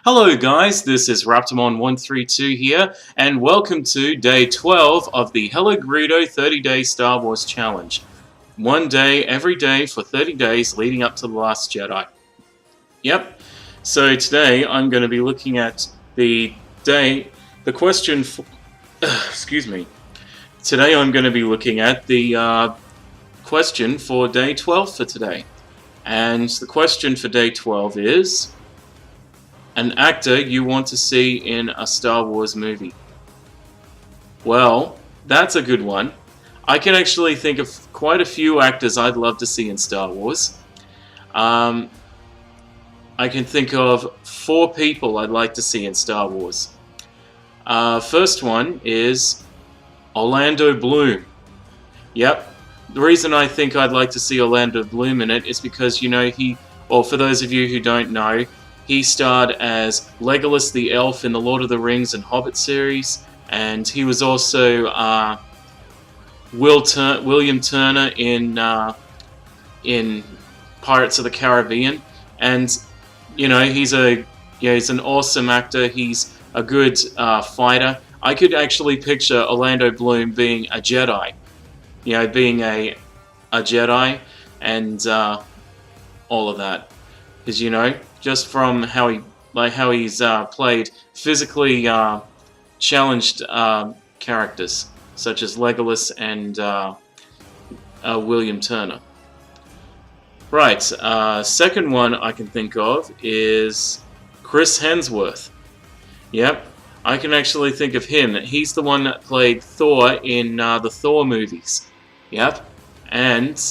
Hello guys, this is Raptormon132 here, and welcome to day 12 of the HelloGreedo 30-day Star Wars Challenge. One day, every day, for 30 days leading up to The Last Jedi. Yep, so today I'm going to be looking at the question for... excuse me. Today I'm going to be looking at the question for day 12 for today. And the question for day 12 is... an actor you want to see in a Star Wars movie. Well, that's a good one. I can actually think of quite a few actors I'd love to see in Star Wars. I can think of 4 people I'd like to see in Star Wars. First one is Orlando Bloom. Yep. The reason I think I'd like to see Orlando Bloom in it is because, you know, for those of you who don't know, he starred as Legolas the Elf in the Lord of the Rings and Hobbit series, and he was also William Turner in Pirates of the Caribbean. And you know, he's an awesome actor. He's a good fighter. I could actually picture Orlando Bloom being a Jedi, being a Jedi and all of that, because just from how he's played physically challenged characters such as Legolas and William Turner. Right, second one I can think of is Chris Hemsworth. Yep, I can actually think of him. He's the one that played Thor in the Thor movies. Yep, and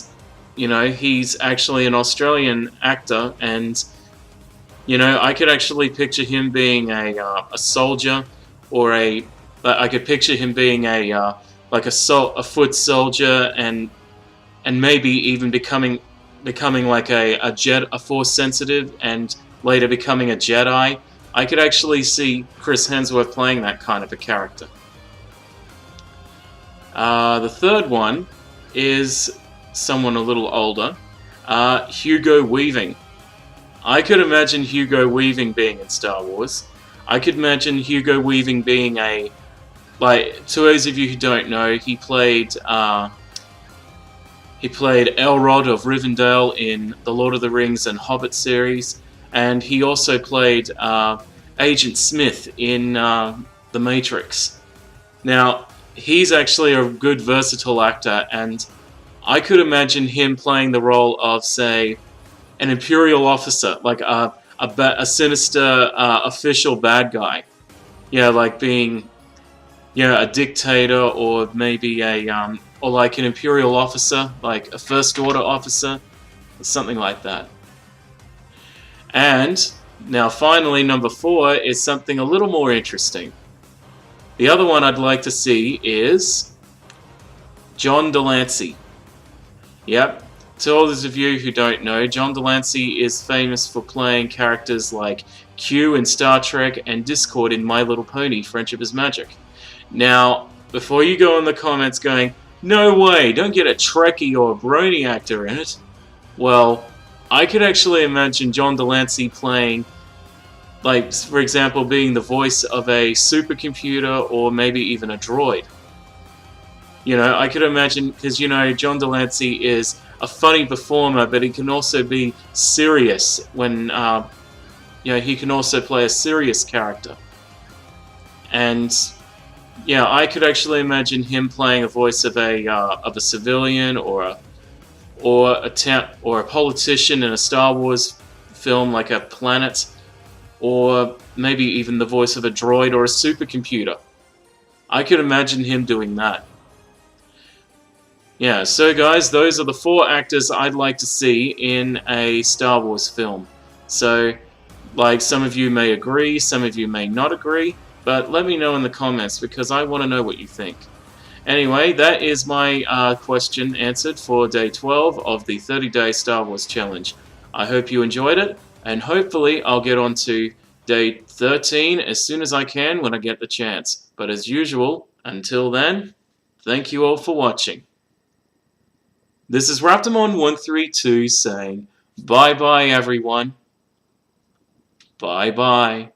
he's actually an Australian actor, and I could actually picture him being a soldier, or I could picture him being a foot soldier, and maybe even becoming like a Force sensitive, and later becoming a Jedi. I could actually see Chris Hemsworth playing that kind of a character. The third one is someone a little older, Hugo Weaving. I could imagine Hugo Weaving being in Star Wars. I could imagine Hugo Weaving being to those of you who don't know, he played Elrod of Rivendell in the Lord of the Rings and Hobbit series, and he also played Agent Smith in The Matrix. Now, he's actually a good versatile actor, and I could imagine him playing the role of, say, an Imperial officer, like a sinister official bad guy. Yeah, like being a dictator, or maybe or like an Imperial officer, like a First Order officer, or something like that. And now finally, number 4 is something a little more interesting. The other one I'd like to see is John Delancey. Yep. To all those of you who don't know, John Delancey is famous for playing characters like Q in Star Trek and Discord in My Little Pony: Friendship is Magic. Now, before you go in the comments going, "No way, don't get a Trekkie or a Brony actor in it," well, I could actually imagine John Delancey playing, like, for example, being the voice of a supercomputer or maybe even a droid. I could imagine, because, John Delancey is a funny performer, but he can also be serious when, he can also play a serious character. And, I could actually imagine him playing a voice of a civilian, or a politician in a Star Wars film, like a planet, or maybe even the voice of a droid or a supercomputer. I could imagine him doing that. Yeah, so guys, those are the 4 actors I'd like to see in a Star Wars film. So, like, some of you may agree, some of you may not agree, but let me know in the comments, because I want to know what you think. Anyway, that is my question answered for day 12 of the 30-day Star Wars Challenge. I hope you enjoyed it, and hopefully I'll get on to day 13 as soon as I can when I get the chance. But as usual, until then, thank you all for watching. This is Raptormon132 saying, bye-bye everyone. Bye-bye.